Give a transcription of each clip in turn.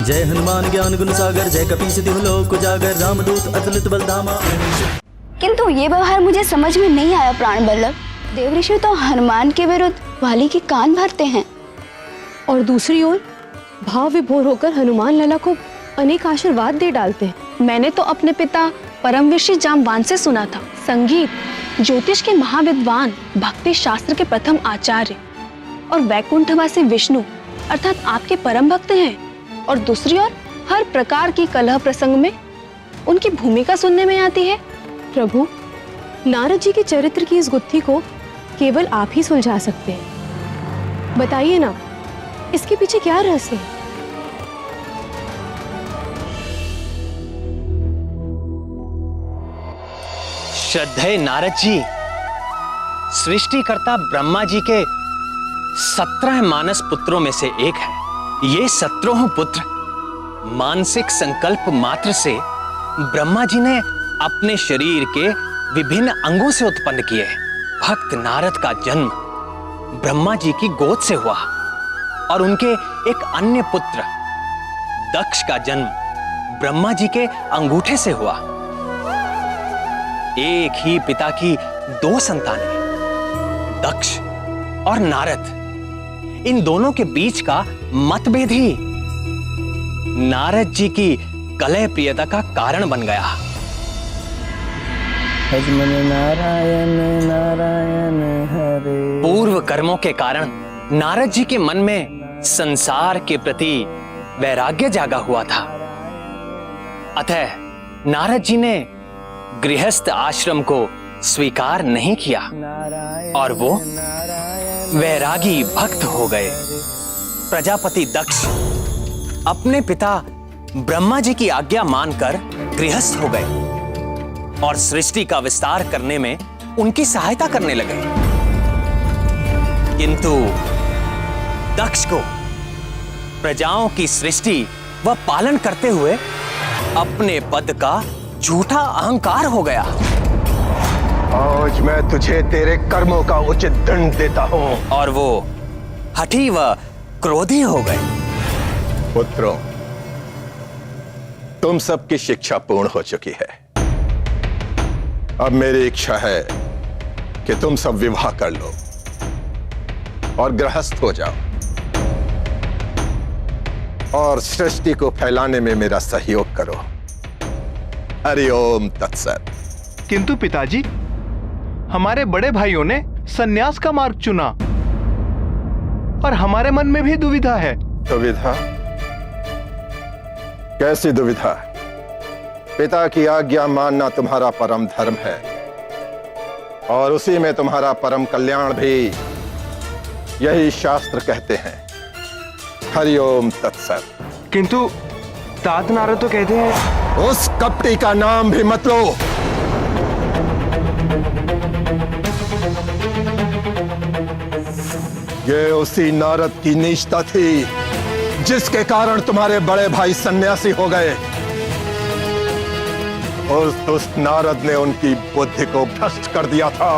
जय हनुमान ज्ञान गुण सागर, जय कपीस तिहु लोक उजागर, रामदूत अतुलित बलधामा। किंतु ये व्यवहार मुझे समझ में नहीं आया प्राण वल्लभ। देवऋषि तो हनुमान के विरुद्ध वाली के कान भरते हैं और दूसरी ओर भाव विभोर होकर हनुमान लला को अनेक आशीर्वाद दे डालते हैं। मैंने तो अपने पिता परमविषि जाम्बवान से सुना था, संगीत ज्योतिष के महाविद्वान, भक्ति शास्त्र के प्रथम आचार्य और वैकुंठवासी विष्णु अर्थात आपके परम भक्त हैं। और दूसरी ओर हर प्रकार की कलह प्रसंग में उनकी भूमिका सुनने में आती है। प्रभु, नारद जी के चरित्र की इस गुत्थी को केवल आप ही सुलझा सकते हैं। बताइए ना, इसके पीछे क्या रहस्य है? श्रद्धेय नारद जी, सृष्टिकर्ता ब्रह्मा जी के 17 मानस पुत्रों में से एक है। ये 17 पुत्र मानसिक संकल्प मात्र से ब्रह्मा जी ने अपने शरीर के विभिन्न अंगों से उत्पन्न किए। भक्त नारद का जन्म ब्रह्मा जी की गोद से हुआ और उनके एक अन्य पुत्र दक्ष का जन्म ब्रह्मा जी के अंगूठे से हुआ। एक ही पिता की 2 संतानें, दक्ष और नारद। इन दोनों के बीच का मतभेद ही नारद जी की कलह प्रियता का कारण बन गया। नारायण नारायण हरे। पूर्व कर्मों के कारण नारद जी के मन में संसार के प्रति वैराग्य जागा हुआ था। अतः नारद जी ने गृहस्थ आश्रम को स्वीकार नहीं किया और वो वैरागी भक्त हो गए। प्रजापति दक्ष अपने पिता ब्रह्मा जी की आज्ञा मानकर गृहस्थ हो गए और सृष्टि का विस्तार करने में उनकी सहायता करने लगे। किंतु दक्ष को प्रजाओं की सृष्टि व पालन करते हुए अपने पद का झूठा अहंकार हो गया। आज मैं तुझे तेरे कर्मों का उचित दंड देता हूं। और वो हठी व क्रोधी हो गए। पुत्रों, तुम सबकी शिक्षा पूर्ण हो चुकी है। अब मेरी इच्छा है कि तुम सब विवाह कर लो और गृहस्थ हो जाओ और सृष्टि को फैलाने में मेरा सहयोग करो। हरि ओम तत्सत। किंतु पिताजी, हमारे बड़े भाइयों ने सन्यास का मार्ग चुना और हमारे मन में भी दुविधा है। दुविधा? कैसी दुविधा? पिता की आज्ञा मानना तुम्हारा परम धर्म है और उसी में तुम्हारा परम कल्याण भी, यही शास्त्र कहते हैं। हरि ओम तत्सत। किंतु तात नारद तो कहते हैं। उस कपटी का नाम भी मत लो। ये उसी नारद की नीचता थी जिसके कारण तुम्हारे बड़े भाई सन्यासी हो गए। उस दुष्ट नारद ने उनकी बुद्धि को भ्रष्ट कर दिया था।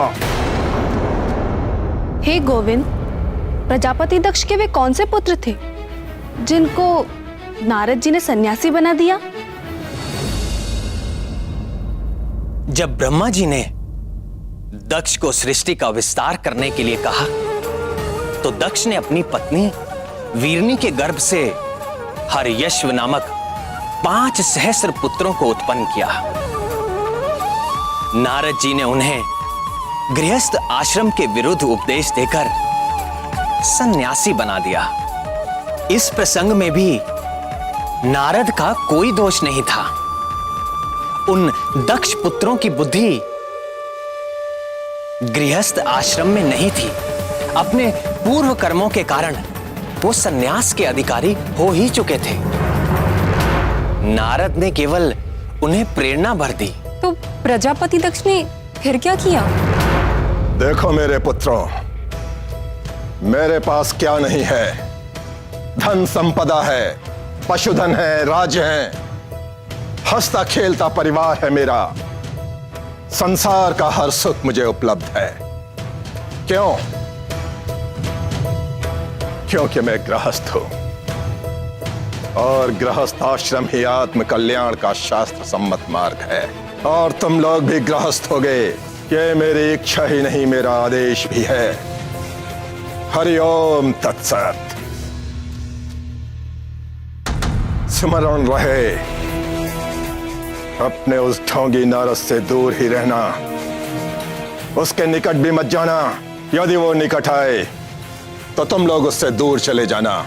हे गोविंद, प्रजापति दक्ष के वे कौन से पुत्र थे जिनको नारद जी ने सन्यासी बना दिया? जब ब्रह्मा जी ने दक्ष को सृष्टि का विस्तार करने के लिए कहा तो दक्ष ने अपनी पत्नी वीरनी के गर्भ से हर्यश्व नामक 5 सहस्र पुत्रों को उत्पन्न किया। नारद जी ने उन्हें गृहस्थ आश्रम के विरुद्ध उपदेश देकर सन्यासी बना दिया। इस प्रसंग में भी नारद का कोई दोष नहीं था। उन दक्ष पुत्रों की बुद्धि गृहस्थ आश्रम में नहीं थी। अपने पूर्व कर्मों के कारण वो सन्यास के अधिकारी हो ही चुके थे। नारद ने केवल उन्हें प्रेरणा भर दी। तो प्रजापति दक्ष ने फिर क्या किया? देखो मेरे पुत्रों, मेरे पास क्या नहीं है। धन संपदा है, पशुधन है, राज्य है, हंसता खेलता परिवार है मेरा। संसार का हर सुख मुझे उपलब्ध है। क्यों? क्योंकि मैं गृहस्थ हूं। और गृहस्थाश्रम ही आत्म कल्याण का शास्त्र सम्मत मार्ग है। और तुम लोग भी गृहस्थ हो गए। ये मेरी इच्छा ही नहीं, मेरा आदेश भी है। हरिओम तत्सत। स्मरण रहे, अपने उस ढोंगी नारद से दूर ही रहना, उसके निकट भी मत जाना। यदि वो निकट आए तो तुम लोग उससे दूर चले जाना।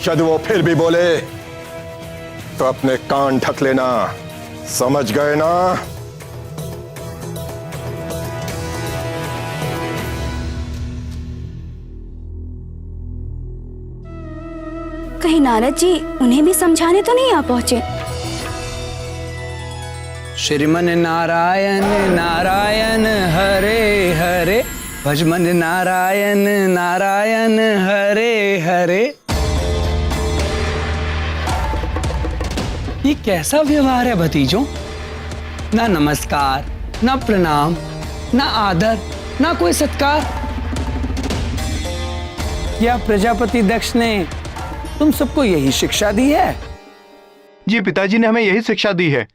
यदि वो फिर भी बोले तो अपने कान ढक लेना। समझ गए ना? कहीं नारद जी उन्हें भी समझाने तो नहीं आ पहुंचे? श्रीमन नारायण नारायण हरे हरे, भजमन नारायण नारायण हरे हरे। ये कैसा व्यवहार है भतीजों? ना नमस्कार, ना प्रणाम, ना आदर, ना कोई सत्कार। क्या प्रजापति दक्ष ने तुम सबको यही शिक्षा दी है? जी, पिताजी ने हमें यही शिक्षा दी है।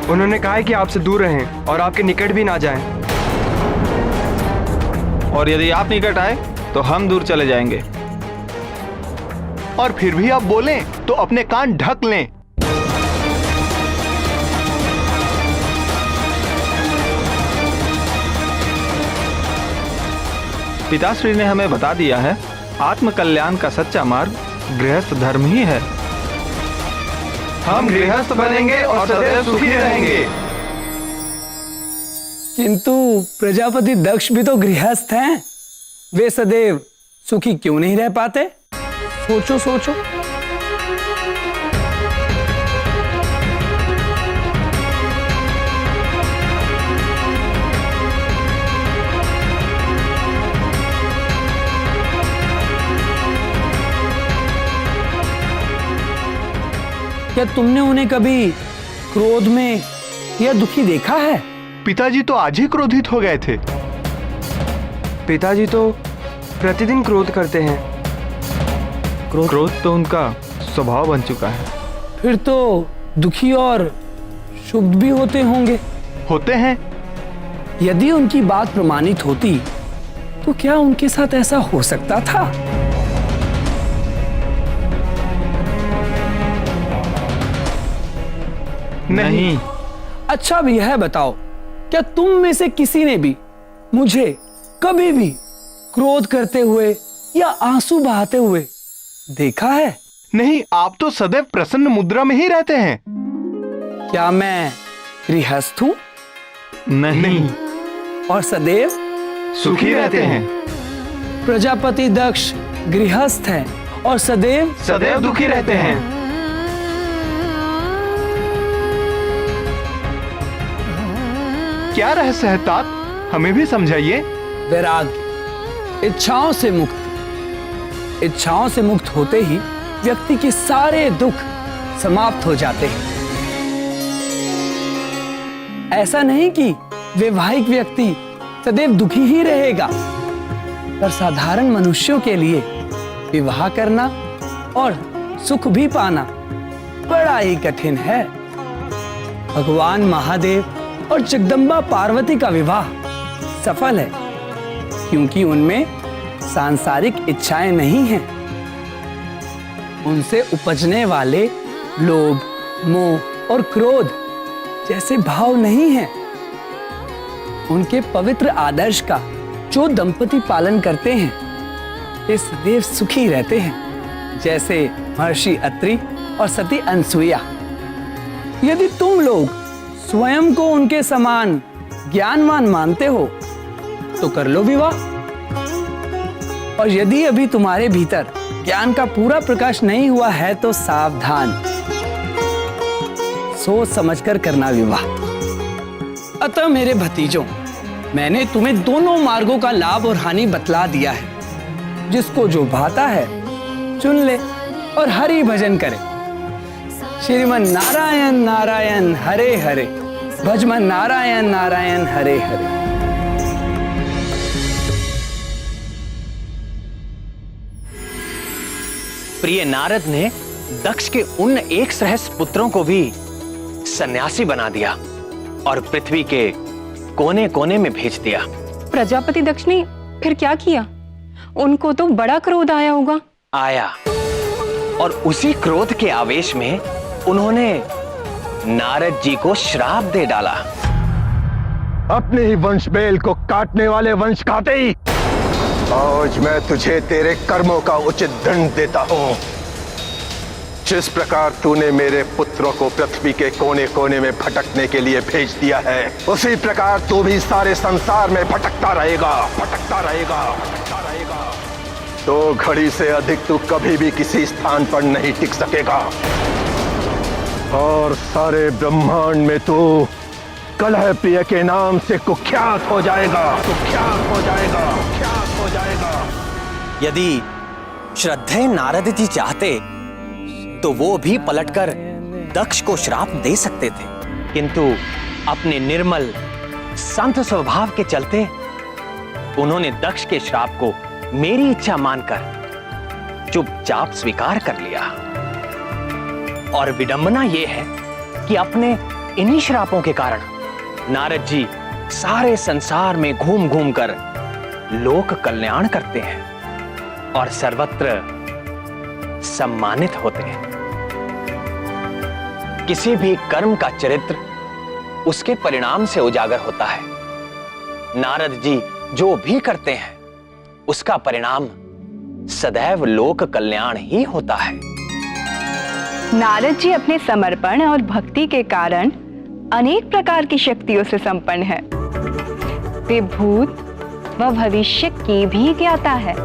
उन्होंने कहा है कि आपसे दूर रहें और आपके निकट भी ना जाएं। और यदि आप निकट आए तो हम दूर चले जाएंगे। और फिर भी आप बोलें तो अपने कान ढक लें। पिताश्री ने हमें बता दिया है, आत्म कल्याण का सच्चा मार्ग गृहस्थ धर्म ही है। हम गृहस्थ बनेंगे और सदैव सुखी रहेंगे। किंतु प्रजापति दक्ष भी तो गृहस्थ हैं। वे सदैव सुखी क्यों नहीं रह पाते? सोचो सोचो। क्या तुमने उन्हें कभी क्रोध में या दुखी देखा है? पिताजी तो आज ही क्रोधित हो गए थे। पिताजी तो प्रतिदिन क्रोध करते हैं। क्रोध तो उनका स्वभाव बन चुका है। फिर तो दुखी और शुभ भी होते होंगे। होते हैं। यदि उनकी बात प्रमाणित होती तो क्या उनके साथ ऐसा हो सकता था? नहीं। अच्छा भी है, बताओ, क्या तुम में से किसी ने भी मुझे कभी भी क्रोध करते हुए या आंसू बहाते हुए देखा है? नहीं, आप तो सदैव प्रसन्न मुद्रा में ही रहते हैं। क्या मैं गृहस्थ हूं? नहीं। और सदैव सुखी रहते हैं। प्रजापति दक्ष गृहस्थ है और सदैव दुखी रहते हैं। क्या रहस्य है तात? हमें भी समझाइए। वैराग्य, इच्छाओं से मुक्ति। इच्छाओं से मुक्त होते ही व्यक्ति के सारे दुख समाप्त हो जाते हैं। ऐसा नहीं कि वैवाहिक व्यक्ति सदैव दुखी ही रहेगा, पर साधारण मनुष्यों के लिए विवाह करना और सुख भी पाना बड़ा ही कठिन है। भगवान महादेव और जगदम्बा पार्वती का विवाह सफल है क्योंकि उनमें सांसारिक इच्छाएं नहीं हैं। उनसे उपजने वाले लोभ, मोह और क्रोध जैसे भाव नहीं हैं। उनके पवित्र आदर्श का जो दंपति पालन करते हैं वे सदैव सुखी रहते हैं, जैसे महर्षि अत्रि और सती अनसुईया। यदि तुम लोग स्वयं को उनके समान ज्ञानवान मानते हो तो कर लो विवाह। और यदि अभी तुम्हारे भीतर ज्ञान का पूरा प्रकाश नहीं हुआ है तो सावधान, सोच समझकर करना विवाह। अतः मेरे भतीजों, मैंने तुम्हें दोनों मार्गों का लाभ और हानि बतला दिया है। जिसको जो भाता है चुन ले और हरि भजन करे। श्रीमन नारायण नारायण हरे हरे, भजमन नारायण नारायण हरे हरे। प्रिय नारद ने दक्ष के उन 1 सहस्त्र पुत्रों को भी सन्यासी बना दिया और पृथ्वी के कोने कोने में भेज दिया। प्रजापति दक्ष ने फिर क्या किया? उनको तो बड़ा क्रोध आया होगा। आया, और उसी क्रोध के आवेश में उन्होंने नारद जी को श्राप दे डाला। अपने ही वंश बेल को काटने वाले वंश खाते ही आज मैं तुझे तेरे कर्मों का उचित दंड देता हूं। जिस प्रकार तूने मेरे पुत्रों को पृथ्वी के कोने कोने में भटकने के लिए भेज दिया है, उसी प्रकार तू भी सारे संसार में भटकता रहेगा, भटकता रहेगा, भटकता रहेगा। 2 घड़ी से अधिक तू कभी भी किसी स्थान पर नहीं टिक सकेगा और सारे ब्रह्मांड में तू कलह प्रिय के नाम से कुख्यात हो जाएगा, कुख्यात हो जाएगा, कुख्यात हो जाएगा। यदि श्रद्धेय नारद जी चाहते तो वो भी पलटकर दक्ष को श्राप दे सकते थे, किंतु अपने निर्मल संत स्वभाव के चलते उन्होंने दक्ष के श्राप को मेरी इच्छा मानकर चुपचाप स्वीकार कर लिया। और विडंबना यह है कि अपने इन्हीं श्रापों के कारण नारद जी सारे संसार में घूम घूम कर लोक कल्याण करते हैं और सर्वत्र सम्मानित होते हैं। किसी भी कर्म का चरित्र उसके परिणाम से उजागर होता है। नारद जी जो भी करते हैं उसका परिणाम सदैव लोक कल्याण ही होता है। नारद जी अपने समर्पण और भक्ति के कारण अनेक प्रकार की शक्तियों से संपन्न है। वे भूत व भविष्य की भी ज्ञाता है।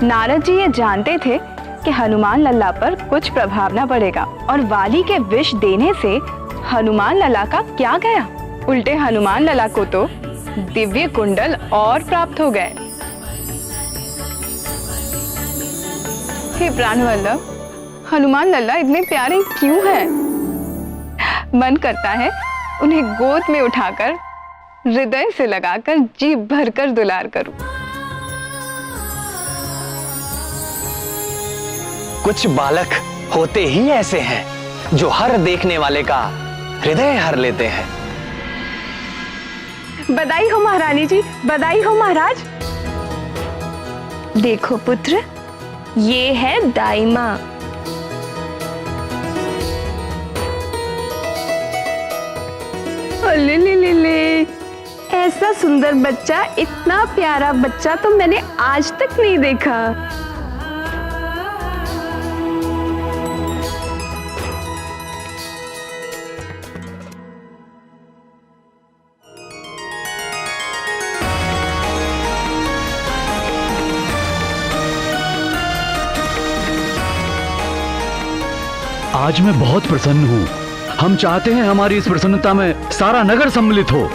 नारद जी ये जानते थे कि हनुमान लल्ला पर कुछ प्रभाव न पड़ेगा और वाली के विष देने से हनुमान लल्ला का क्या गया, उल्टे हनुमान लल्ला को तो दिव्य कुंडल और प्राप्त हो गए। हे प्राणवल्लभ, हनुमान लल्ला इतने प्यारे क्यों हैं? मन करता है उन्हें गोद में उठाकर हृदय से लगाकर जी भरकर दुलार करूं। कुछ बालक होते ही ऐसे हैं जो हर देखने वाले का हृदय हर लेते हैं। बधाई हो महारानी जी, बधाई हो महाराज। देखो पुत्र, ये है दाई माँ। ले ले ले ले, ऐसा सुंदर बच्चा, इतना प्यारा बच्चा तो मैंने आज तक नहीं देखा। आज मैं बहुत प्रसन्न हूँ। हम चाहते हैं हमारी इस प्रसन्नता में सारा नगर सम्मिलित हो।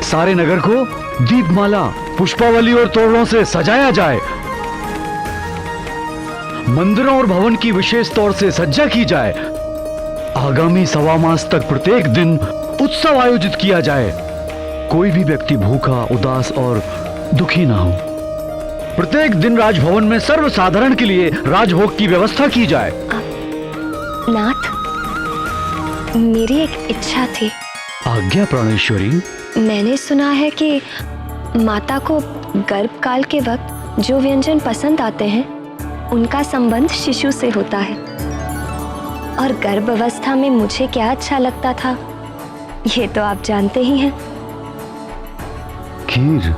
सारे नगर को दीपमाला, पुष्पावली और तोरणों से सजाया जाए। मंदिरों और भवन की विशेष तौर से सज्जा की जाए। आगामी 1.25 मास तक प्रत्येक दिन उत्सव आयोजित किया जाए। कोई भी व्यक्ति भूखा, उदास और दुखी ना हो। प्रत्येक दिन राजभवन में सर्वसाधारण के लिए राजभोग की व्यवस्था की जाए। नाथ, मेरी एक इच्छा थी। आज्ञा प्राणेश्वरी। मैंने सुना है कि माता को गर्भकाल के वक्त जो व्यंजन पसंद आते हैं उनका संबंध शिशु से होता है, और गर्भ अवस्था में मुझे क्या अच्छा लगता था ये तो आप जानते ही हैं। खीर,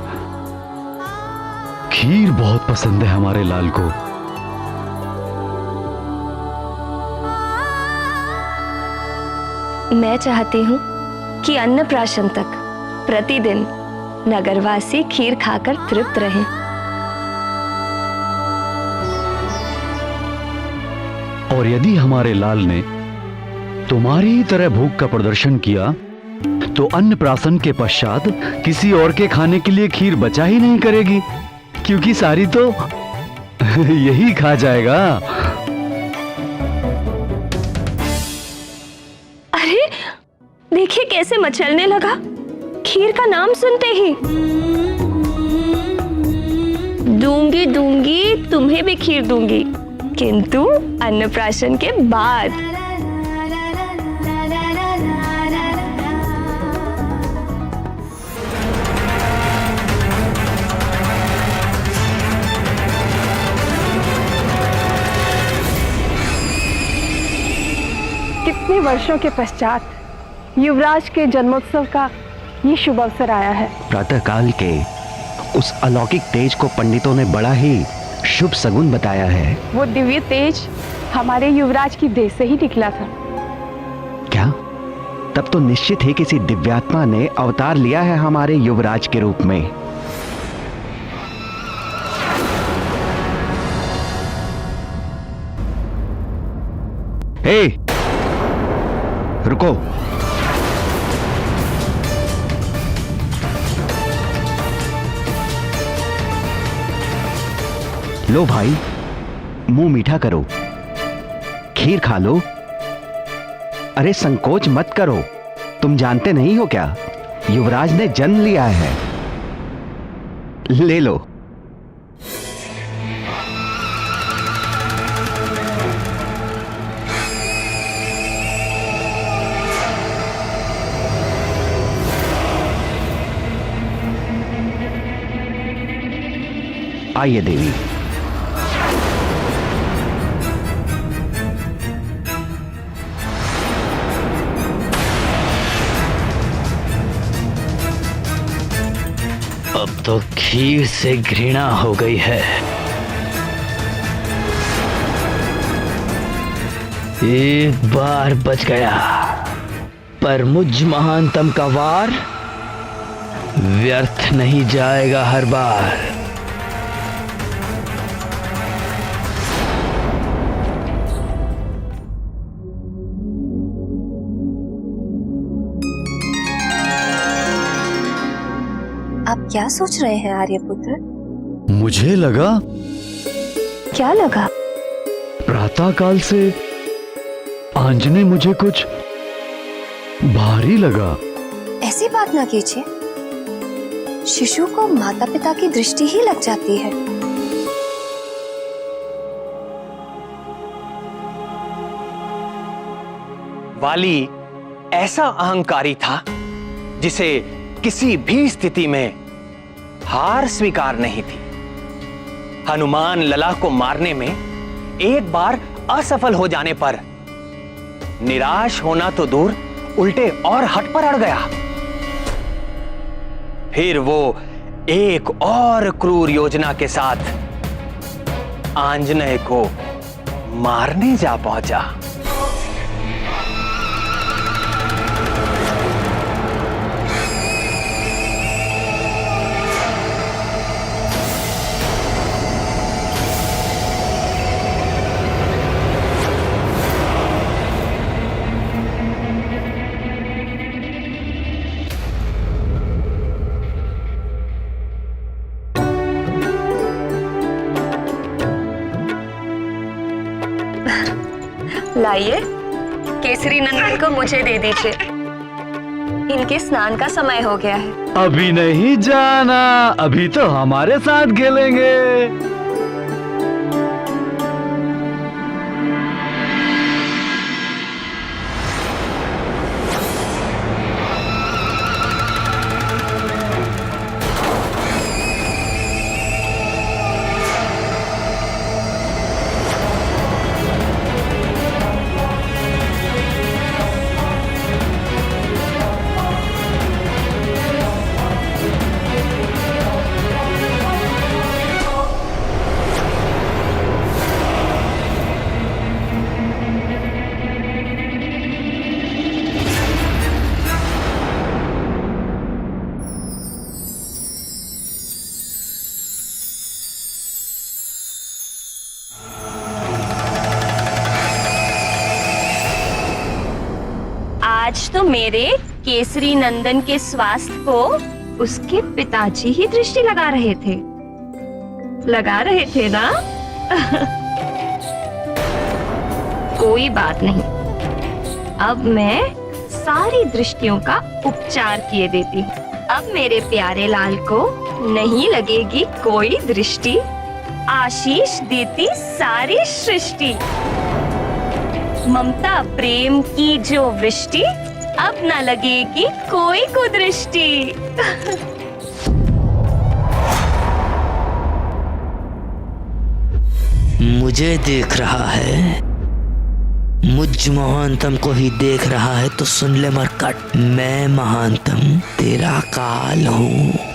खीर बहुत पसंद है हमारे लाल को। मैं चाहती हूँ कि अन्नप्राशन तक प्रतिदिन नगरवासी खीर खाकर तृप्त रहें। और यदि हमारे लाल ने तुम्हारी ही तरह भूख का प्रदर्शन किया तो अन्नप्राशन के पश्चात किसी और के खाने के लिए खीर बचा ही नहीं करेगी, क्योंकि सारी तो यही खा जाएगा। अरे देखिए कैसे मचलने लगा खीर का नाम सुनते ही। दूंगी दूंगी, तुम्हें भी खीर दूंगी, किंतु अन्नप्राशन के बाद। कितने वर्षों के पश्चात युवराज के जन्मोत्सव का ये शुभ अवसर आया है। प्रातःकाल के उस अलौकिक तेज को पंडितों ने बड़ा ही शुभ सगुन बताया है। वो दिव्य तेज हमारे युवराज की देह से ही निकला था। क्या? तब तो निश्चित ही किसी दिव्यात्मा ने अवतार लिया है हमारे युवराज के रूप में। ए, रुको। लो भाई, मुंह मीठा करो, खीर खा लो। अरे संकोच मत करो, तुम जानते नहीं हो क्या, युवराज ने जन्म लिया है। ले लो। आइए देवी। अब तो खीर से घृणा हो गई है। एक बार बच गया, पर मुझ महानतम का वार व्यर्थ नहीं जाएगा हर बार। आप क्या सोच रहे हैं आर्यपुत्र? मुझे लगा, क्या लगा? प्रातःकाल से आंजने मुझे कुछ भारी लगा। ऐसी बात ना कीजिए, शिशु को माता पिता की दृष्टि ही लग जाती है। वाली ऐसा अहंकारी था जिसे किसी भी स्थिति में हार स्वीकार नहीं थी। हनुमान लला को मारने में एक बार असफल हो जाने पर निराश होना तो दूर, उल्टे और हट पर अड़ गया। फिर वो एक और क्रूर योजना के साथ आंजनेय को मारने जा पहुंचा। लाइए, केसरी नंदन को मुझे दे दीजिए। इनके स्नान का समय हो गया है। अभी नहीं जाना, अभी तो हमारे साथ खेलेंगे। आज तो मेरे केसरी नंदन के स्वास्थ्य को उसके पिताजी ही दृष्टि लगा रहे थे ना? कोई बात नहीं, अब मैं सारी दृष्टियों का उपचार किए देती हूँ। अब मेरे प्यारे लाल को नहीं लगेगी कोई दृष्टि। आशीष देती सारी सृष्टि। ममता प्रेम की जो वृष्टि, अब न लगेगी कोई कुदृष्टि। मुझे देख रहा है, मुझ महानतम को ही देख रहा है तो सुन ले मरकट, मैं महानतम तेरा काल हूँ।